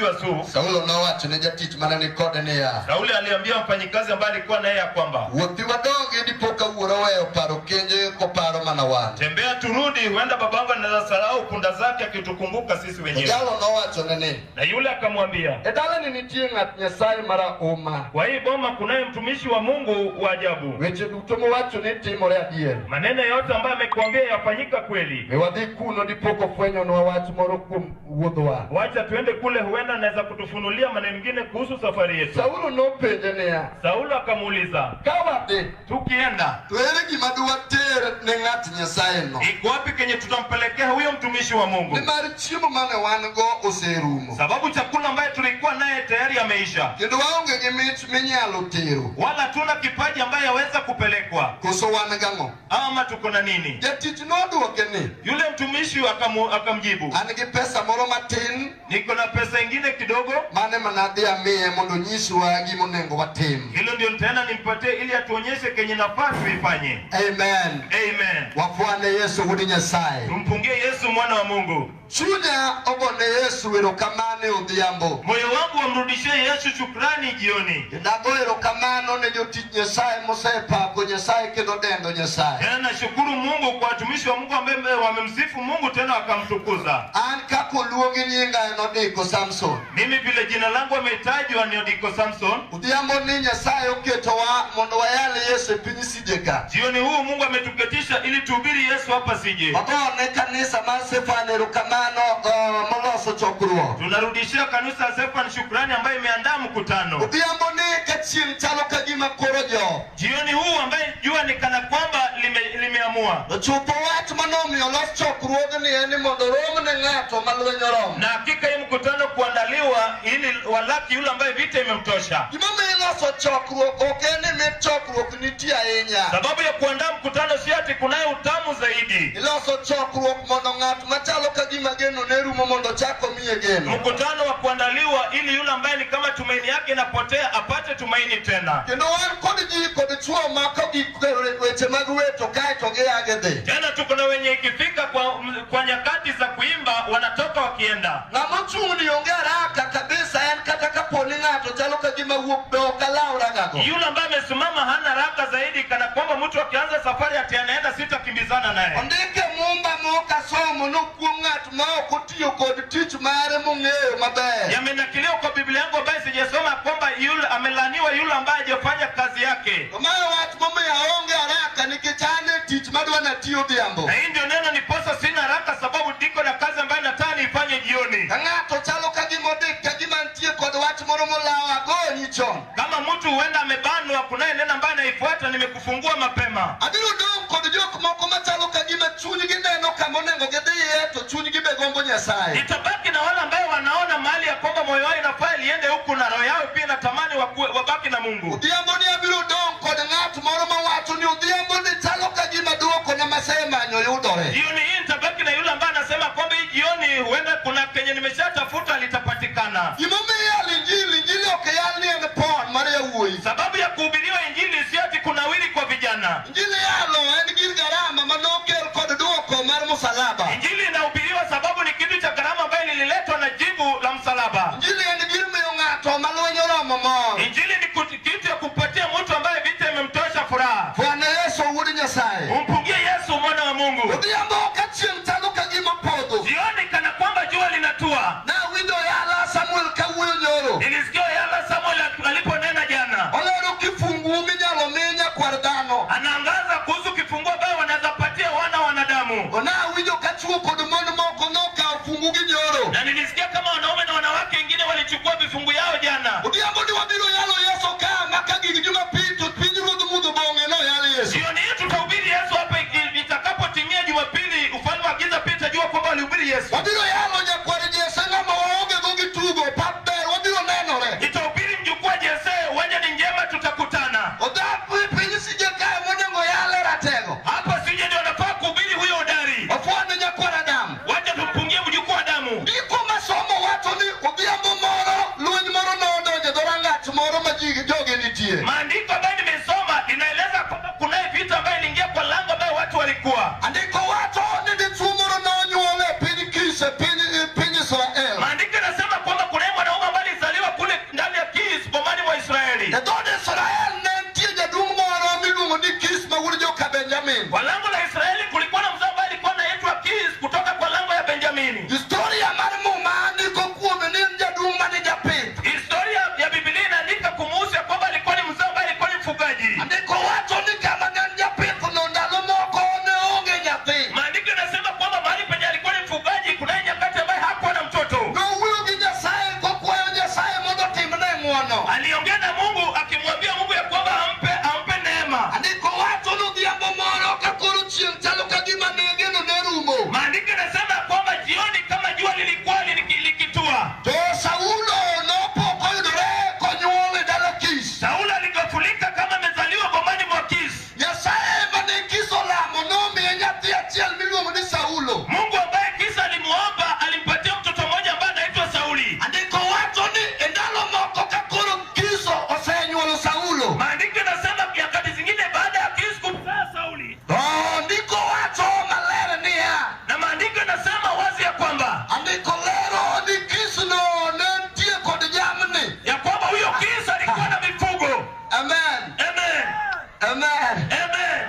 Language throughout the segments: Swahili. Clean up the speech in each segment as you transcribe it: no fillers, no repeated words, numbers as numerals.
mji wa Su. Saulo nowacho ne jatich mana ni kode niya. Sauli aliambia mfanyikazi ambaye alikuwa naye ya kwamba wuothi wadongi dipo ka wuoro weyo paro kenje koparo mana wan. Tembea turudi, huenda babangu anaweza sahau punda zake akitukumbuka sisi wenyewe. Jalo nowacho ne. Na yule akamwambia, Edala ni nitie ng'at Nyasaye mara uma. kwa hii boma kunaye mtumishi wa Mungu wa ajabu. Weche duto mowacho ni timore adier. Maneno yote ambayo amekuambia yafanyika kweli. Mewadhi kuno dipoko fwenyo no wach moro kuom wuodhwa. Wacha tuende kule, huenda anaweza kutufunulia maneno mengine kuhusu safari yetu. Saulo nopenje niya. Saulo akamuuliza, Kawadhi tukienda to ere gima duwater ne ng'at Nyasaye no? iko wapi kenye tutampelekea huyo mtumishi wa Mungu? Nimar chiemo mane wan go oserumo. Sababu chakula ambaye tulikuwa naye tayari ameisha. Kendo waonge gi mich minyalo tero. Wala tuna kipaji ambaye yaweza kupelekwa. Koso wan gang'o? Ama tuko na nini? Jatich noduoke ni. Yule mtumishi akamjibu, An gi pesa moro matin. niko na pesa ingine kidogo. Mane manadhi amiye mondo nyiswa gima onego watim. Hilo ndio nitaenda nimpatie ili atuonyeshe kenye nafasi tuifanye. Amen. Amen. Wafwane Yesu wuod Nyasaye. Tumpungie Yesu mwana wa Mungu. Chunya ogone Yesu erokamano odhiambo. Moyo wangu wamrudishie Yesu shukrani jioni. Dago erokamano ne jotich Nyasaye mosepako Nyasaye kendo dendo Nyasaye. Tena nashukuru Mungu kwa watumishi wa Mungu ambao wamemsifu Mungu tena wakamtukuza. An kako luongi nyinga enodiko Samson. Mimi vile jina langu ametajwa ni Odiko Samson. Odhiambo ni Nyasaye oketowa mondo wayale Yesu piny sijeka. Jioni huu Mungu ametuketisha ili tuhubiri Yesu hapa sije. Wagone kanisa mar Stefano erokamano moloso chokruok. Tunarudishia kanisa ya Stefan shukrani ambayo imeandaa mkutano. Odhiambo ni kachien chalo kagima koro jo. Jioni huu ambaye jua ni kana kwamba limeamua. Chupo wach manomiyo los chokruogni eni mondo rom ne ng'ato malwenyo rom. Na hakika hii mkutano kuandaliwa ili walaki yule ambaye vita imemtosha. Gimomiyo iloso chokruok ok en ni chokruok nitie ahinya. Sababu ya kuandaa mkutano si ati kunayo utamu zaidi. Iloso chokruok mondo ng'at machalo kagima geno ne rumo mondo chako miye geno. Mkutano wa kuandaliwa ili yule ambaye ni kama tumaini yake inapotea apate tumaini tena. Kendo wan kod ji kod chuo mako gik weche mag weto kae to giage dhi. Tena tuko na wenye ikifika kwa nyakati za kuimba wanatoka wakienda. Ng'ama chung' ni onge haraka kabisa en kata kapo ni ng'ato chalo kagima wuok be ok alawra gago. Yule ambaye amesimama hana haraka zaidi kana kwamba mtu akianza safari ati anaenda sitakimbizana naye. Ondike Mumba mokasomo nokuom ng'at ma ok otiyo kod tich mare mong'eyo maber. Yamenakiliwa kwa Biblia yangu ambaye sijasoma kwamba yule amelaniwa yule ambaye hajafanya kazi yake. Omayo wach momiyo aonge haraka nikech an e tich madwa natiyo odhiambo. Na hii ndio neno niposa sina haraka sababu ndiko na kazi ambayo nataka niifanye jioni. Ka ng'ato chalo kagima odik kagima nitie kod wach moro molawa gonyi chon. Kama mtu huenda amebanwa kunaye neno ambaye anaifuata nimekufungua mapema. Abiro dong' kod jok moko machalo kagima chunygi neno kama onego gidhiye to chunygi be gombo Nyasaye. Nitabaki na wale ambao wanaona mahali ya kwamba moyo wao inafaa liende huku na roho yao pia natamani wabaki na Mungu. Odhiambo ni abiro dong' kod ng'at moro mawacho ni odhiambo ni chalo kagima duoko na masemanyo yudore. Jioni hii nitabaki na yule ambaye anasema kwamba hii jioni huenda kuna kenye nimeshatafuta litapatikana. Gimomiyo injili ok yal ni en pon mar yawuoyi. Sababu ya kuhubiriwa injili si ati kunawiri kwa vijana. Injili yalo en gir garama manokel kod duoko mar msalaba. Injili inahubiriwa sababu ni kitu cha gharama ambayo lililetwa na jibu la msalaba. Injili en gir miyo ng'ato malwenyo romo mor. Injili ni kitu ya kumpatia mtu ambaye vita imemtosha furaha. Bwana Yesu wuod Nyasaye. Umpungie Yesu mwana wa Mungu. Odhiambo kachien chalo kagima podho. Jioni kana kwamba jua linatua. Na winjo yala Samuel kawuoyo nyoro. Nilisikia yala Samuel aliponena jana. Olero kifungu minyalo minya kwar dhano. Anaangaza kuhusu kifunguo ambayo wanaweza patia wanadamu. Ona winjo kachuo kod mon moko nokawo fungu gi nyoro. Na nilisikia kama wanaume na wanawake wengine walichukua vifungu yao jana. Odhiambo ni wabiro yalo Yesu ka maka gig Jumapil to pinyruodh mudho bong'e no yalo Yesu. Jioni hii tutahubiri Yesu ka Benjamin. Kwa lango la Israeli kulikuwa na mzao ambaye alikuwa anaitwa Kis kutoka kwa lango ya Benjamini. Historia mar Muma ndiko kuome ni jaduong' mane japith. Historia ya Biblia inaandika kumuhusu ya kwamba alikuwa ni mzao ambaye alikuwa ni mfugaji. Andiko wacho ni kama ne japith no ndalo moko ne onge nyathi. Maandiko yanasema kwamba mahali penye alikuwa ni mfugaji kuna nyakati ambaye hakuwa na mtoto. Nowuoyo gi Nyasaye kokwayo Nyasaye mondo otimne ng'wono. Aliongea na Mungu akimwambia Mungu ya kwamba ampe neema. Andiko wacho nodhiambo moro ka koro chieng' chalo ka gima negeno ne rumo. Maandiko yanasema kwamba jioni kama jua lilikuwa likitua, To Saulo nopok oyudore konyuol e dala Kish. Sauli alikafulika kama amezaliwa bomani mwa Kis. Nyasaye mane Kish olamo nomiye nyathi achiel miluongo ni Saulo. Mungu ambaye Kisa alimuomba alimpatia mtoto mmoja ambaye anaitwa Sauli. Andiko wacho ni e ndalo moko ka koro Kish osenyuolo Saulo. Maandiko yanasema nyakati zingine baada ya Kis kumzaa Sauli. Andiko wacho maler niya. Na maandiko yanasema wazi ya kwamba Andiko lero ni Kish no ne nitie kod jamni. ya kwamba huyo Kis alikuwa na mifugo. Amen. Amen. Amen. Amen.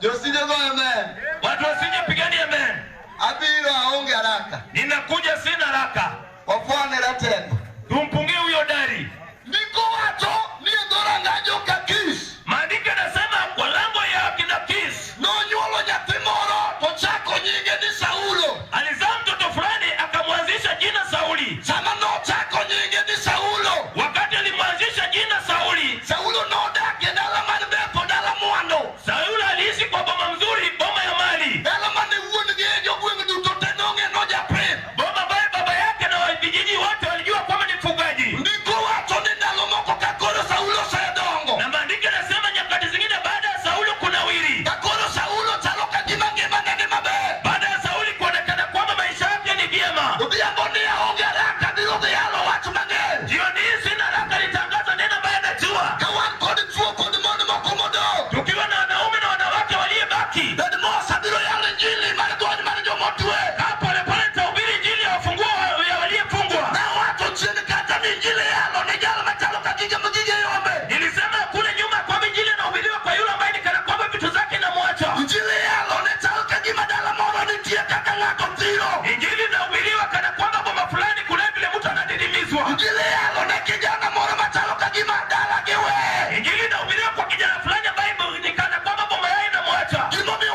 Josijego amen. Watu wasije pigani amen. Abiro aonge haraka. Ninakuja sina haraka. Wafwane ratendo. Tumpungie huyo dari. Ndiko wacho ni e dhora ngajo ka Kish. Maandiko yanasema kwa lango ya kina Kis Nonyuolo nyathi moro to chako nyinge ni Saulo. alizaa mtoto fulani akamwanzisha jina Sauli. Sama nochako nyinge ni Saulo. Wakati alimwanzisha jina Sauli, Saulo nodak e dala man bepo, dala mwando. Sauli aliishi kwa boma mzuri, boma ya mali, Dala mane wuon gi e jogweng' duto te nong'e no japith. boma ambaye baba yake na vijiji wote walijua kwamba ni mfugaji. Ndiko wacho ni ndalo moko ka koro Saulo osedongo. Na maandiko yanasema nyakati zingine baada ya Sauli kunawiri, Ka koro Saulo chalo ka gima ngimane ni maber. baada ya Sauli kuonekana kwamba maisha yake ni vyema, Odhiambo ni aonge haraka biro dhi yalo wach mang'eny. jioni hii sina haraka nitangaza neno ambaye anajua. Ka wan kod chwo kod mon moko modong. Tukiwa na wanaume na wanawake waliyebaki, Bed mosa biro yalo injili mar dwond mar jomotwe. pole pole nitahubiri injili ya wafunguo ya waliyefungwa. Ne wacho chien kata ni injili yalo ni jal machalo ka gige yombe. Nilisema kule nyuma kwamba injili inahubiriwa kwa yule ambaye ni kana kwamba vitu zake inamwacha. Injili yalo ne chal ka gima dala moro nitie kaka ng'ato thiro. Injili inahubiriwa kana kwamba boma fulani kuna vile mtu anadidimizwa. Injili yalo ne kijana moro machalo ka gima dala giwe. Injili inahubiriwa kwa kijana fulani ambaye ni kana kwamba boma yake inamwacha. Gimomiyo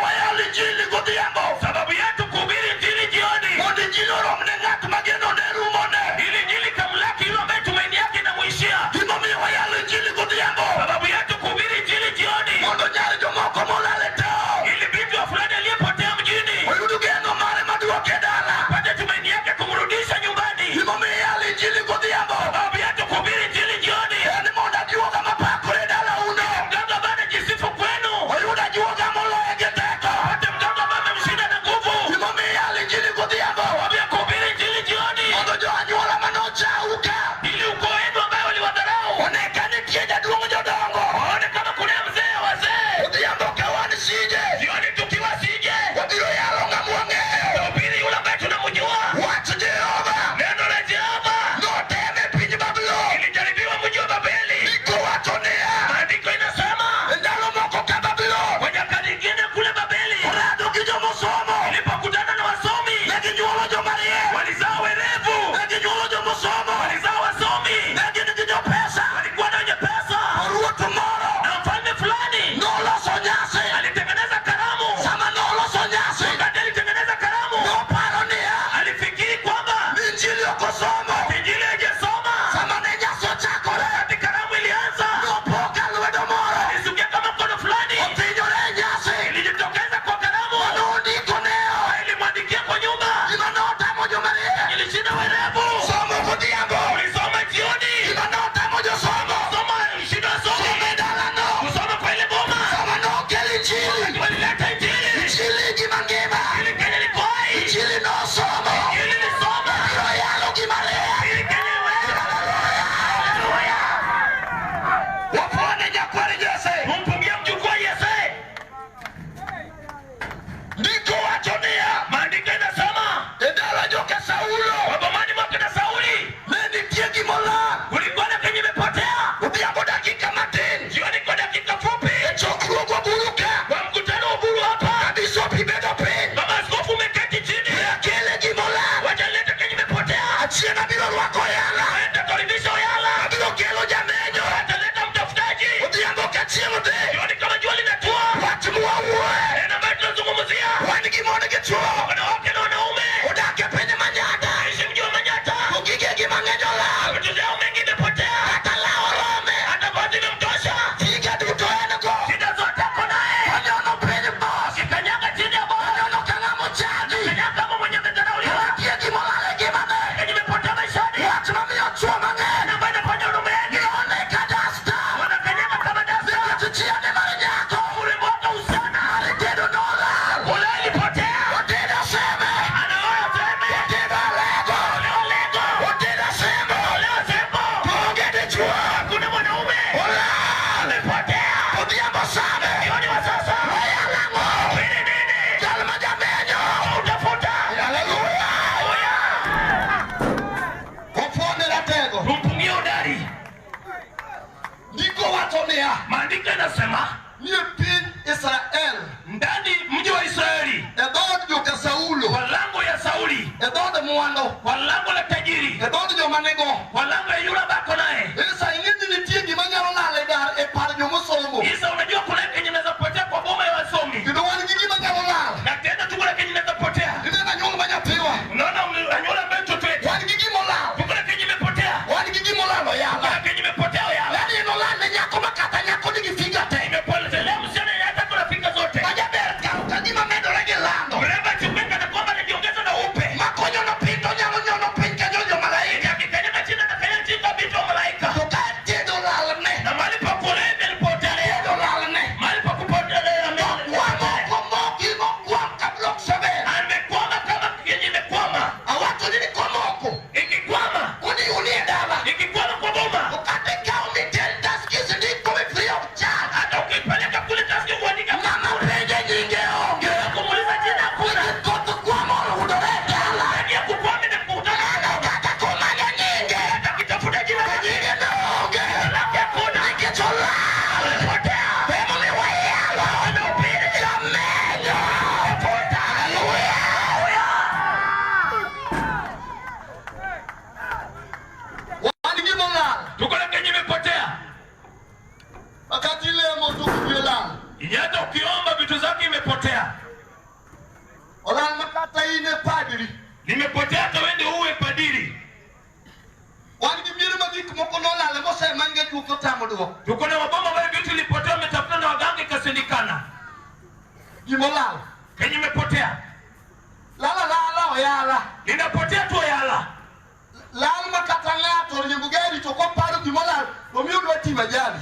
manego. walanga yule bako naye. Sasa ingine nitie gimanya lala dar e par nyomo somo. Isa unajua kuna kenye inaweza potea kwa boma ya wasomi. Ndio wani gimanya lala. Na tena tukule kenye inaweza potea. Ndio na nyonga manya piwa. Unaona anyola ambaye mtoto wetu. Wani gimanya lala. Tukule kenye imepotea. Wani gimanya lala ya. Tukule kenye imepotea ya. Yaani ino lala nyako makata nyako nigifiga te. Imepotea msichana hata kuna fika zote. Kaja berka ukanyima medo rege lando. Mremba chupenga na kwamba anajiongeza na upe. Makonyo no pinto nyalo nyono pinka nyonyo malaika. Akikanya na china na kanya chinga bitu wa malaika. Tukati do lala ne. Na mahali pa kulebe alipotelea. Do lala ne. Mahali pa kupotelea amekwama kama kenye imekwama. Awatu nini kwa moko. Ikikwama Unie dala. ikikwama kwa boma. Ukate kao mitel taskisi ni kome free of charge. Hata ukipeleka kule taski kuandika Mama peje nyinge onge. kumuliza jina kuna. Koto kwa moro hudore dala. Ndani ya kukwame na kutana. Kata kumanya nyinge. Hata kitafuta jina Nyinge na onge. lake kuna. Nikichola. Potea. Pemo miwayala. Wanaupiri. Chamenyo. Potea. Wani gimola. Tukule kenye imepotea. Wakati lemo tukubiola. Hata ukiomba vitu zake imepotea. Olan makata ine padiri. Nimepotea hata wende uwe padiri. Wani gimiri magik moko nola le mose mange juko tamodo. Tuko na maboma wale vitu ilipotea umetafuta na waganga ikasindikana. Gimola. Kenye imepotea. Lala oyala. Inapotea tu yala. Lala makata ngato nyembugeri to kwa paro gimola. Omiyo lwati majali.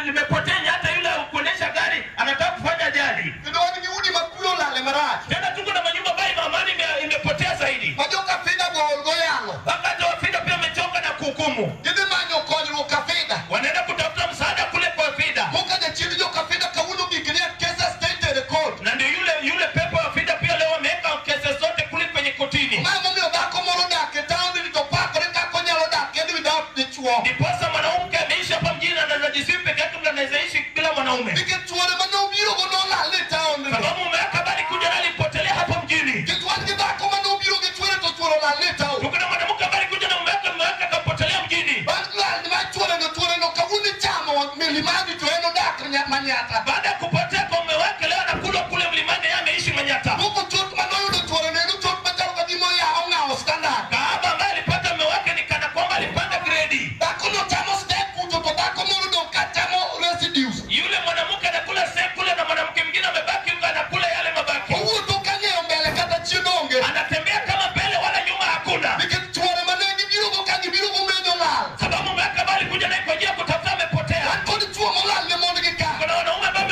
Limepotea hata yule kuonesha gari anataka kufanya ajali. Ndio wani giudi makuyo la le marachi. Tena tuko na manyumba bai mamani imepotea zaidi. Majoka fida go yalo. Wakati wafida pia wamechoka na kuhukumu. Gidi manyo konyo ukafida. Wanaenda kutafuta msaada kule kwa fida. Muka de chini jo kafida kaulu gikiria kesa state record. Na ndio yule pepo wa fida pia leo wameweka kesi zote kule kwenye kotini. Mama mimi obako moro da ketao ni to pa kore ka konya lo da kendi without the chuo. Ndiposa mwanamke ameishi hapa mjini na anajisifu peke yake ndio anaweza ishi bila mwanaume. Nikituone mano biro go no la le town. Sababu umeweka bali kuja na alipotelea hapa mjini. Kitwani kibako mano biro getwele to chuo la le town. Tuko na mwanamke bali kuja na umeweka kapotelea mjini. Bangla ni machuo no kawuni chamo milimani to eno da kanya manyata. Baada ya kupotea kwa mume wake leo anakula kule mlimani yeye ameishi Manyata. Muko chot mano yudo chuo ne no chot matao kadimo ya onga standard. Baba ambaye alipata mume wake ni kana kwamba alipanda grade. Bako no chamo step kuto to bako moro do katamo residues. Yule mwanamke anakula sekule na mwanamke mwingine amebaki huko anakula yale mabaki. Uwu to kanye mbele kata chinonge. Anatembea kama mbele wala nyuma hakuna. Nikituone mano biro go menyo la. Sababu mume wake bali kuja naye kwa ajili ya kutafuta amepotea. Kodi chuo mola le mondo gika. Kuna wanaume ambao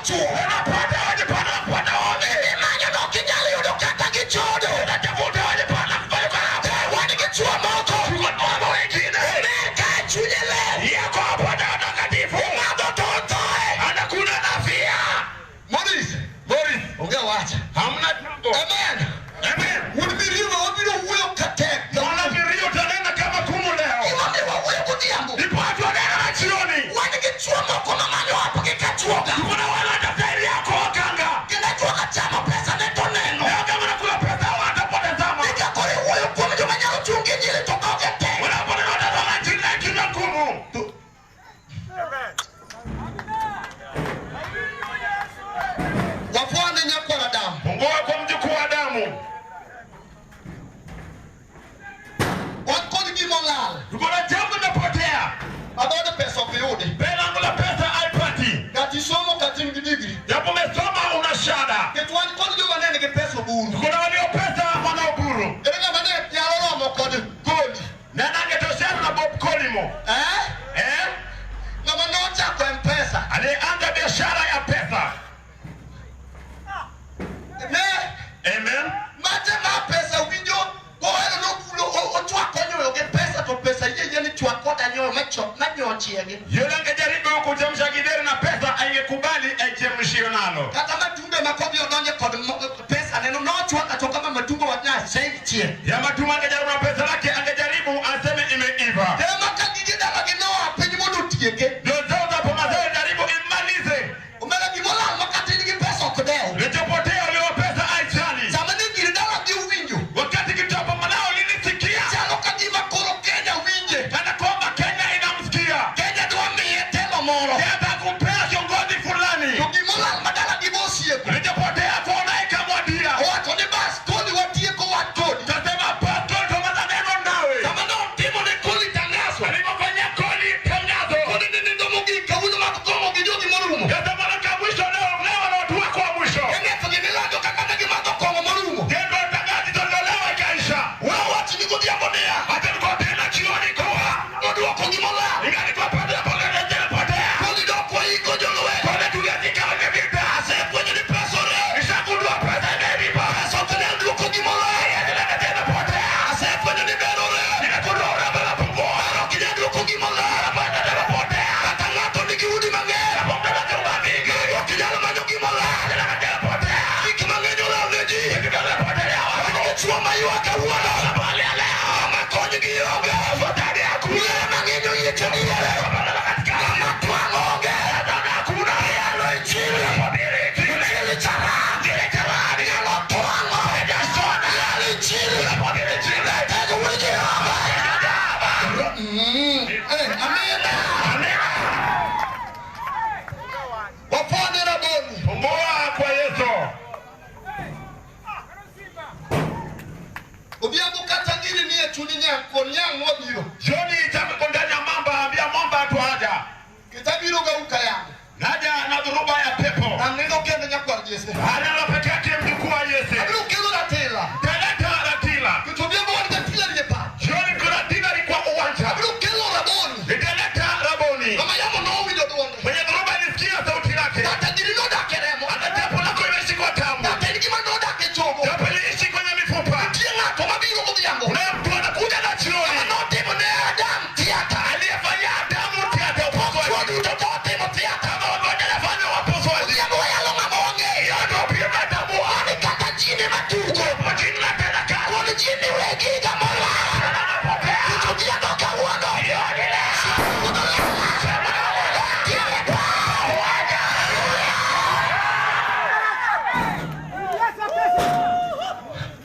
chuo. Unapata wajipata wanaume. Imanya no kijali udokata kichodo. Unatafuta wajipata kufanya kazi. Wani kichua moto. Tuko mambo wengine. Umeka chunyele. Yako hapa na watakatifu. Umado totoe. Anakuna nafia. Morris. Ongea wacha. Hamna jambo. Amen. Amen. Unibiriwa wabiro uyo katek. Mwana birio tanena kama kumu leo. Imame wa uyo kutiambu. Ipatu wanena na chioni. Wani kichua moko mamani wapo kikachuoga. Kuna wana daftari yako wakanga. Kinachuoga chama pesa neto neno. Leo kama nakula pesa watapotezama. Nikakore uyo kumi jumanya uchungi njili toka ugete. Unapona watazama jina kina kumu. Wafuane nyakwa na damu. Mungoa kwa mjukuu wa damu. Wakoni gimolala. Tuko na jambo napotea. Abada pesa ukiyudi. Pelangu la pesa aipati. Kati somo kati mgidigri. Japo umesoma una shada. Ketu wani koni juma nene ke pesa buru. Tuko na walio pesa wana uburu. Erega mane ya lolo mo koni goli. Na nangetosema na Bob Kolimo. Na manocha kwa mpesa. Alianza biashara ya pesa. Amen. Mate ma pesa ukinjo. Kwa helo no kulo ochwa konyo yoge pesa to pesa yeye ni chwa kota nyoyo macho chiege. Yule angejaribu kuchemsha gideri na pesa angekubali echemshio nalo. Kata matumbe makobi odonje kod pesa neno no chwa katoka kama matumbo wa nyasi save chie. Ya matumbo angejaribu na pesa lake angejaribu aseme imeiva. Dema kagigida magino apenyi modu tieke. Ndio zote hapo mazao jaribu imalize. Umela gimola makati ni pesa kodeo. Lichopotea leo pesa aichani. Samani giridala di uwinjo. Wakati kitabu manao linisikia. Chalo kadima koro Kenya winje. Kana kwamba Kenya inamsikia. Kenya tuambie telo moro. Yata kumpea kiongozi fulani. Gimola madala gibosie. Lichopotea kuona ikamwadia. Watu ni basi kodi watie kwa watu. Tasema pato kama maneno nawe. Kama no timo ni kodi tangazo. Alipofanya kodi tangazo. Kodi ni ndo mugi kabuzo makomo gijogi morumo. Kasema na mwisho leo na watu wako wa mwisho. Kenya tugimelado kakana gimato kwa morumo. Kendo tangazo tolewa ikaisha. Wao watu ni kodi ambonea. Hata niko tena jioni kwa. Kodi wako gimola. Ingali kwa pande pale ndio potea. Kodi ndo kwa iko jolowe. Kodi tuliandika kwenye vita. Ase kwenye ni pesa re. Nishakundua pesa imeiva. Pesa tena ndio kwa gimola. Ndio tena potea. Ase kwenye ni bero re. Nimekundua bala pungua. Bero kija ndio kwa gimola. Bado tena potea. Hata ngato nikirudi mange. Bonga la jumba mingi. Kija la manyo gimola. Ndio tena potea. Iki mangenyo la leji. Ndio potea. Chua mayu akawana. Bali leo. Makonyo gioga. Fotari hakuna. Mangenyo yetu ni yale. Mama twangonge. Hakuna yalo nchini. Ile chara. Ile chara. Yalo twango. Jasona. Yale chini. Ile chini. Tego wije hapa. Amina. Amina. Wafone na boni. Fungua kwa Yesu. Obiamu katangiri niye tuninya konya ngobiro. Joni itamko ndani ya mamba, ambia mamba tu haja. Kitabiro ga ukaya. Naja na dhuruba ya pepo. Amneno kende nyakwa Yesu. Hana la peke yake mjukuu wa Yesu. Abiro kelo la tela. Teleta ratila. Kitobiamu wanda tila liyepa. Joni kuratila ilikuwa uwanja. Abiro kelo raboni. Teleta raboni. Mama yamo no wido donde. Mwenye dhuruba ilisikia sauti lake. Tatadiri no da keremo. Hata tepo lako imeshikwa tamu. Tatadiri no da kechogo. Tepo iliishi kwenye mifupa. Tienga koma biro mudiambo. Kuna mtu anakuja na jioni. No temo ne Adam tiata. Aliyefanya Adamu tiata upozwaji. Wadu toto temo tiata. Kama wagoja nafanya wapozwaji. Mudiambo ya longa monge. Hiyo ndio pia natambua. Wani kata jini matuko. Kwa jini la tena kazi. Wani jini wegi gamola. Anapotea. Kutudia toka uono. Hiyo ni leo.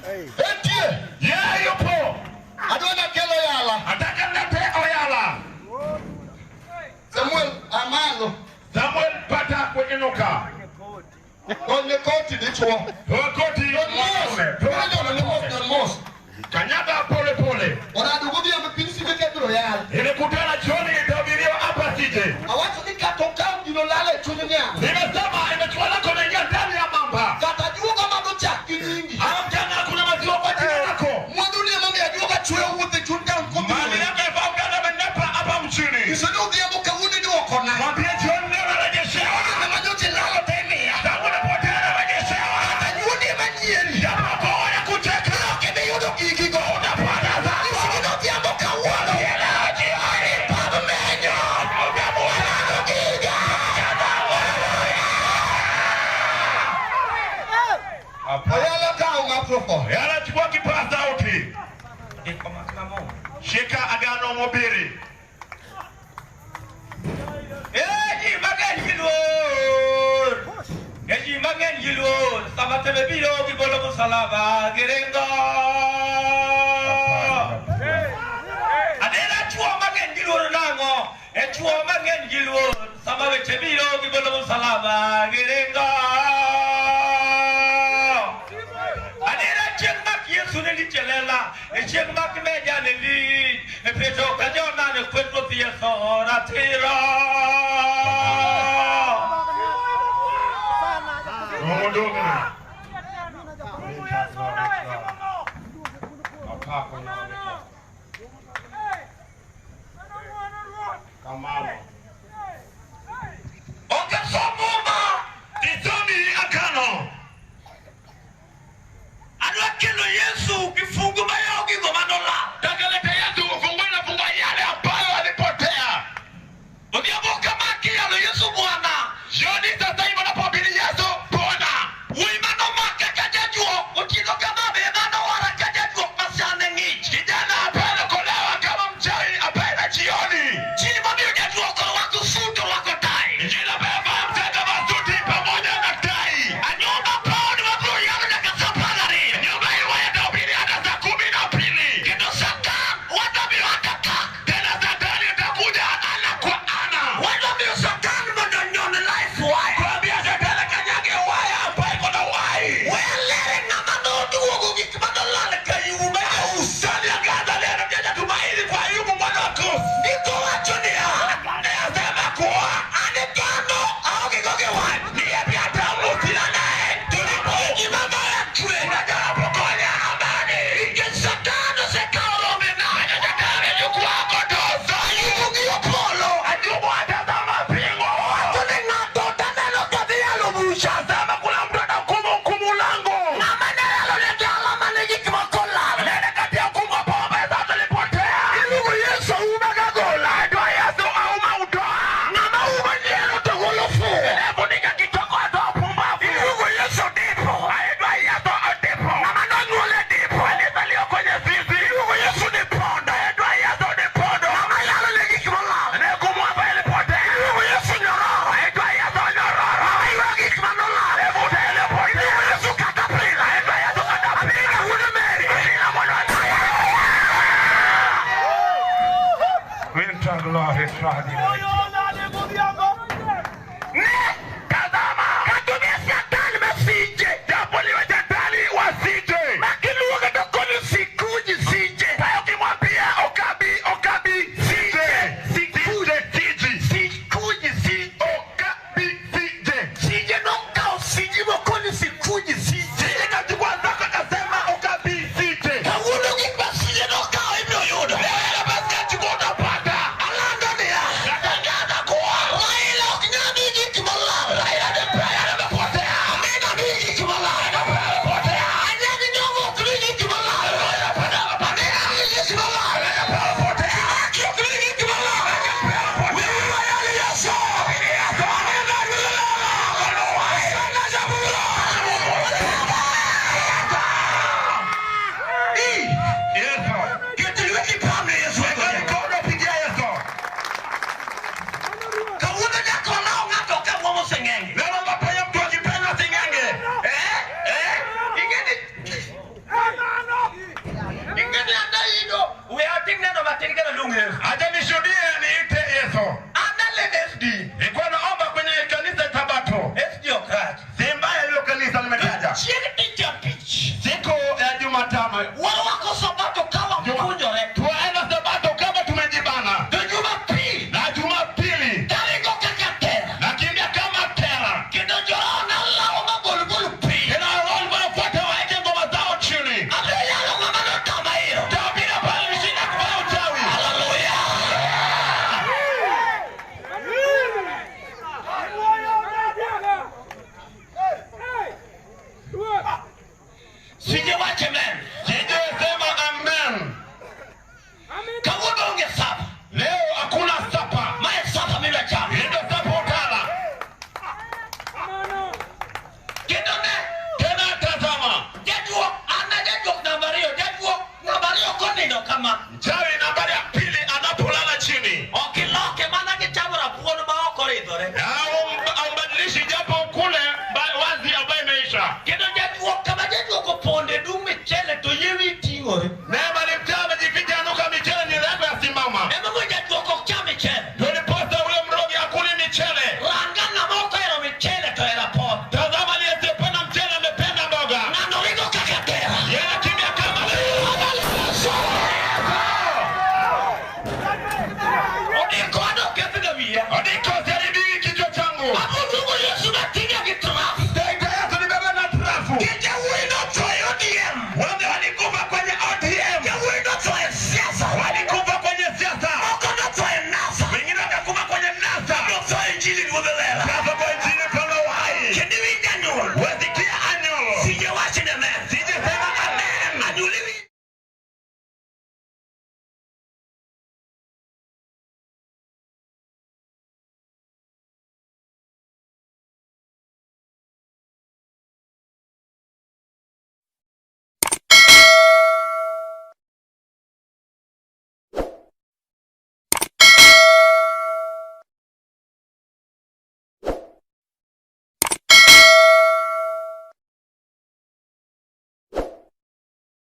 Etie. Yeye yupo. Adona kelo yala. Ataka nate oyala. Samuel Amalo. Samuel pata kuinuka. Kone koti dichwo. Wakoti Mos. kanyaga pole pole. Wanadugudia mpinisi vike biro yala. Ilikutana jioni itahubiriwa hapa sije. Awatu nikatoka ujino lale chunyanya. Nimesema imechukua lako naingia ndani ya mamba. Katajua kama dochaki nyingi. Hamjana kuna maziwa kwa jina lako. Mwaduni ya mambi ajua kachue uwuthi chunta mkubi. Mali yake faugana menepa hapa mchini. Isoni udhiamu kawuni ni wakona. Mwambie jioni leo narejeshea. Na majote lalo temi. tebe biro gibolo musalaba gerengo. Adela chuo magen gilur nango. Chuo magen gilur. Sama weche biro gibolo musalaba gerengo. Adela cheng mak Yesu ne lichelela. Cheng mak meja ne li. Peto kajona ne kwetro Yesu ratira. Yesu kifungu mayo kigomanola. Takalete Yesu ufungue na funga yale ambayo alipotea. Ukiamuka maki yalo Yesu Bwana. Joni sasa hivi unapobili Yesu Bwana. Uimano maka kajajuo. Utino kama bebano wala kajajuo masane ngichi. Kijana apena kolewa kama mchawi apena jioni. Chini mami ujajuo kwa wako suto wako tai. Jina beba mtaka masuti pamoja na tai. Anyumba pao ni wabro yalo na kasapagari. Nyumba iwa ya daubili hata za 12. Kito satan watabi wakata. Tena satani utakuja ana kwa ana. Watabi satan madonyone life wire. Kwa bia satani kanyage wire hapa iko na wire. Welele na madodu wakuki kimadolale kayume. Usani ya gaza lena mjaja tumaili kwa yumu mwanako. Niko wachunia. Nesema kuwa anekano au kikoke wine. Niye pia tamu sila nae. Tulipoji mama ya kwe. Unajarapo kwenye amani. Ike satani sekaro mena. Satani yukua kotoza. Yuki yopolo. Ajubu atazama pingo. Atune ngato tanelo kazi ya lubusha. Sema kuna mtu na kumu lango. Na manela lolete alama nijiki makola. Nene kati ya kumu pombe za tulipotea. Ilugu Yesu umagagola. Dwa Yesu au mautoa. Na mauma njelo togolofu. Ebu nika kitoko ato pumbafu. Ilugu Yesu dipo. Aedwa Yesu dipo. Na manongu ule dipo. Alizalio kwenye sisi. Ilugu Yesu dipondo. Aedwa Yesu dipondo. Na mayalo nijiki mola. Nekumu hapa ilipotea. Ilugu Yesu nyororo. Aedwa Yesu nyororo. Ilugu Yesu manola. Ebu telepote. Ilugu Yesu katapila. Aedwa Yesu katapila. Amina hune meri. Amina mwana taya. Winter glory tradi. Tazama. Katumia satani mesije. Japoli wa satani wasije. Makini wakatokoni sikuji sije. Tayo kimwambia okabi sije. Sikuji sije. Okabi sije. Sije nonga usiji wakoni sikuji sije. Sije katukwa zaka kasema okabi sije. Kawuno kikba sije nonga hivyo yuda. Wela basi katukwa utapata. Alandonia. Natangana kuwa. Raila ukinyami kikimala. Raila depaya na mepotea. Amina mingi kimala. Mepotea. Anyagi nyongo kuli kimala. Amina mingi kimala. Mepotea. Akio kuli kimala. Mepotea. Wewe yali Yesu. Amina milala. Sana jabula. Yesu. Kitu wiki pamne Yesu. Kono pigia Yesu. Kawuda jako nao ngato kama msengenge. Leo mapaya mtu akipenda sengenge. Ingeni andaido. We are thinking of attending a long hair. Aja nishudia niite Yesu. Ana LSD.